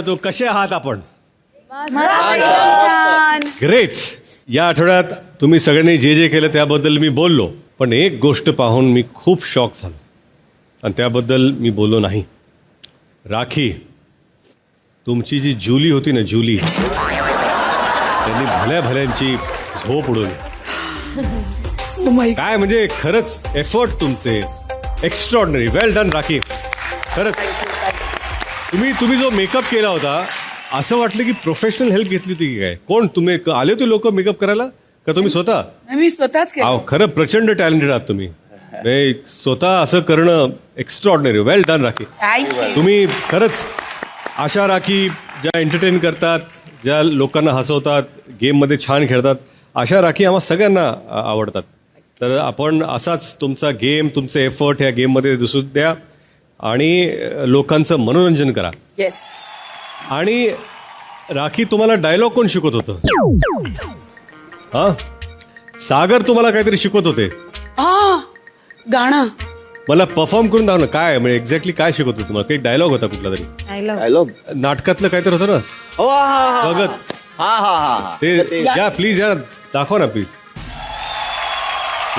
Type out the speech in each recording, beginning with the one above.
विचारतो कसे आहात आपण? छान. ग्रेट. या आठवड्यात तुम्ही सगळ्यांनी जे जे केलं त्याबद्दल मी बोललो, पण एक गोष्ट पाहून मी खूप शॉक झालो आणि त्याबद्दल मी बोललो नाही. राखी, तुमची जी जुली होती ना, जुली, त्यांनी भल्या भल्यांची झोप उडवली. काय म्हणजे खरंच एफर्ट तुमचे एक्स्ट्रॉर्डनरी. वेल डन राखी. खरंच तुम्ही जो मेकअप केला होता, असं वाटलं की प्रोफेशनल हेल्प घेतली होती की काय? कोण तुम्ही आले होते लोक मेकअप करायला का तुम्ही स्वतः? मी स्वतःच केलं. खरं प्रचंड टॅलेंटेड आहात तुम्ही. स्वतः असं करणं एक्स्ट्रॉर्डनरी. वेल डन राखी. थँक्यू. तुम्ही खरंच अशा राखी ज्या एंटरटेन करतात, ज्या लोकांना हसवतात, गेममध्ये छान खेळतात, अशा राखी आम्हा सगळ्यांना आवडतात. तर आपण असाच तुमचा गेम, तुमचे एफर्ट ह्या गेममध्ये दिसू द्या आणि लोकांचं मनोरंजन करा. येस. आणि राखी, तुम्हाला डायलॉग कोण शिकवत होतं? हा, सागर तुम्हाला काहीतरी शिकवत होते. हा, गाणं. मला परफॉर्म करून दाव ना. काय म्हणजे एक्झॅक्टली काय शिकवत होतं तुम्हाला? काही डायलॉग होता कुठला तरी? डायलॉग. नाटकातलं काहीतरी होतं ना? हो, बघत हा. ते या प्लीज, या दाखवा ना प्लीज.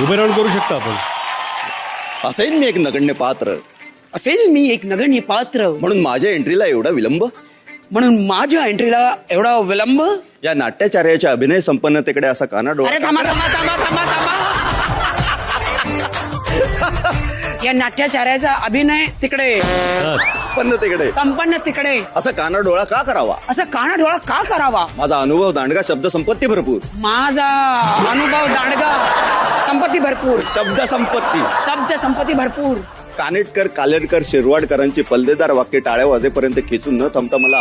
उभे राहून करू शकता आपण. असेल मी एक नगण्य पात्र, असेल मी एक नगण्य पात्र, म्हणून माझ्या एंट्रीला एवढा विलंब. म्हणून माझ्या एंट्रीला एवढा विलंब. या नाट्याचार्याच्या अभिनय संपन्नतेकडे असा काना अरे डोळा. थांबा. या नाट्याचार्याचा अभिनय तिकडे, संपन्नतेकडे संपन्न तिकडे, असा काना डोळा का करावा? असं काना डोळा का करावा? माझा अनुभव दांडगा, शब्द संपत्ती भरपूर. माझा अनुभव दांडगा, संपत्ती भरपूर. शब्द संपत्ती भरपूर. कानेटकर, कालेटकर, शिरवाडकरांची पल्लेदार वाक्य टाळ्या वाजेपर्यंत खेचून न थांबता मला